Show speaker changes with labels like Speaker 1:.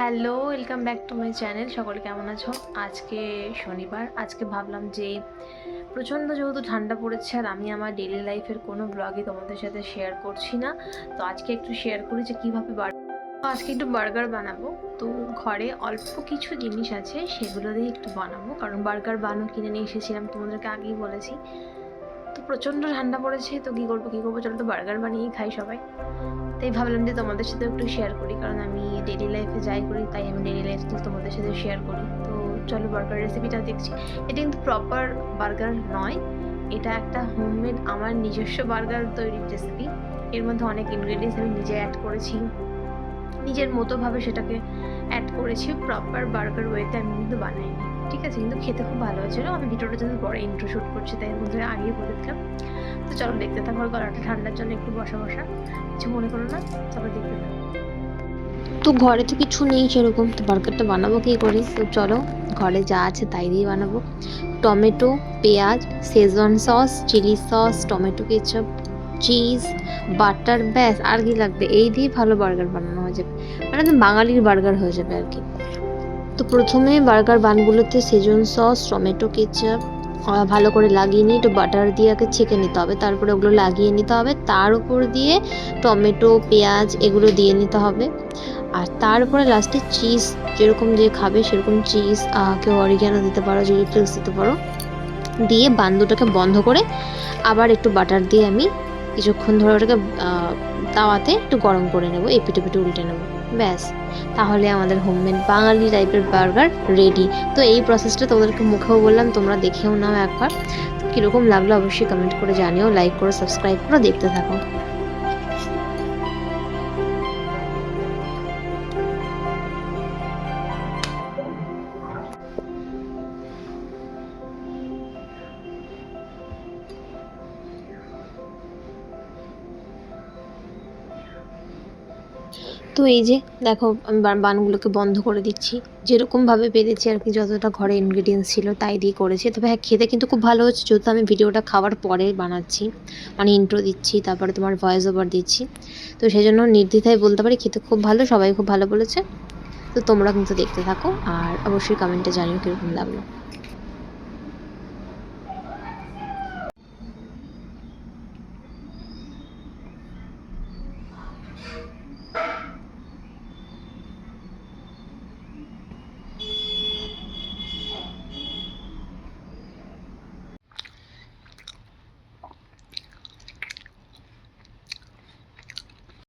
Speaker 1: Hello, welcome back to my channel. সকলে কেমন আছো? আজকে শনিবার। আজকে ভাবলাম যে প্রচণ্ড যেহেতু ঠান্ডা পড়েছে আর আমি আমার ডেইলি লাইফের কোনো ব্লগই তোমাদের সাথে শেয়ার করছি না, তো আজকে একটু শেয়ার করি যে কীভাবে আজকে একটু বার্গার বানাবো। তো ঘরে অল্প কিছু জিনিস আছে, সেগুলো দিয়ে একটু বানাবো, কারণ বার্গার বানও কিনে নিয়ে এসেছিলাম, তোমাদেরকে আগেই বলেছি। তো প্রচণ্ড ঠান্ডা পড়েছে, তো কী করবো চলো তো বার্গার বানিয়েই খাই সবাই। তাই ভাবলাম যে তোমাদের সাথে একটু শেয়ার করি, কারণ আমি ডেইলি লাইফে যাই করি, তাই আমি ডেইলি লাইফটা তোমাদের সাথে শেয়ার করি। তো চলো বার্গার রেসিপিটা দেখছি। এটা কিন্তু প্রপার বার্গার নয়, এটা একটা হোমমেড আমার নিজস্ব বার্গার তৈরির রেসিপি। এর মধ্যে অনেক ইনগ্রেডিয়েন্টস আমি নিজে অ্যাড করেছি, নিজের মতোভাবে সেটাকে অ্যাড করেছি। প্রপার বার্গার ওয়েতে আমি কিন্তু বানাইনি, ঠিক আছে? কিন্তু খেতে খুব ভালো হয়েছিল। আমি ভিডিওটা যদি পরে ইন্ট্রো শ্যুট করছি, তাই বন্ধুরা আগেই বলে দিলাম। তো চলো দেখতে থাকো। গলাটা ঠান্ডার জন্য একটু বসা কিছু মনে করো না, চলো দেখতে থাকো। তো ঘরে তো কিছু নেই সেরকম, তো বার্গারটা বানাবো কী করে? তো চলো, ঘরে যা আছে তাই দিয়ে বানাবো। টমেটো, পেঁয়াজ, Schezwan sauce, chilli sauce, tomato ketchup, cheese, butter, ব্যাস আর কি লাগবে? এই দিয়ে ভালো বার্গার বানানো হয়ে যাবে, মানে একদম বাঙালির বার্গার হয়ে যাবে আর কি। তো প্রথমে বার্গার বানগুলোতে শেজওয়ান সস, টমেটো কেচাপ ভালো করে লাগিয়ে নিয়ে একটু বাটার দিয়ে আগে ছেঁকে নিতে হবে, তারপরে ওগুলো লাগিয়ে নিতে হবে। তার উপর দিয়ে টমেটো, পেঁয়াজ এগুলো দিয়ে নিতে হবে। আর তারপরে লাস্টে চিজ, যেরকম যে খাবে সেরকম চিজ, কেউ অরিগ্যানো দিতে পারো, চিলি ফ্লেক্স দিতে পারো, দিয়ে বান্দুটাকে বন্ধ করে আবার একটু বাটার দিয়ে আমি কিছুক্ষণ ধরে ওটাকে তাওয়াতে একটু গরম করে নেবো, এপিটে পিটে উল্টে নেবো, ব্যাস। তাহলে আমাদের হোমমেড বাঙালি টাইপের বার্গার রেডি। তো এই প্রসেসটা তোমাদেরকে মুখেও বললাম, তোমরা দেখেও নাও একবার। তো কীরকম লাগলো অবশ্যই কমেন্ট করে জানিও, লাইক করো, সাবস্ক্রাইব করো, দেখতে থাকো। তো এই যে দেখো, আমি বানগুলোকে বন্ধ করে দিচ্ছি, যেরকমভাবে পেরেছি আর কি, যতটা ঘরে ইনগ্রিডিয়েন্টস ছিল তাই দিয়ে করেছি। তবে হ্যাঁ, খেতে কিন্তু খুব ভালো হচ্ছে, যেহেতু আমি ভিডিওটা খাওয়ার পরে বানাচ্ছি, মানে ইন্ট্রো দিচ্ছি, তারপরে তোমার ভয়েস ওভার দিচ্ছি। তো সেই জন্য নির্দ্বিধায় বলতে পারি খেতে খুব ভালো, সবাই খুব ভালো বলেছে। তো তোমরা কিন্তু দেখতে থাকো আর অবশ্যই কমেন্টে জানিও কীরকম লাগলো।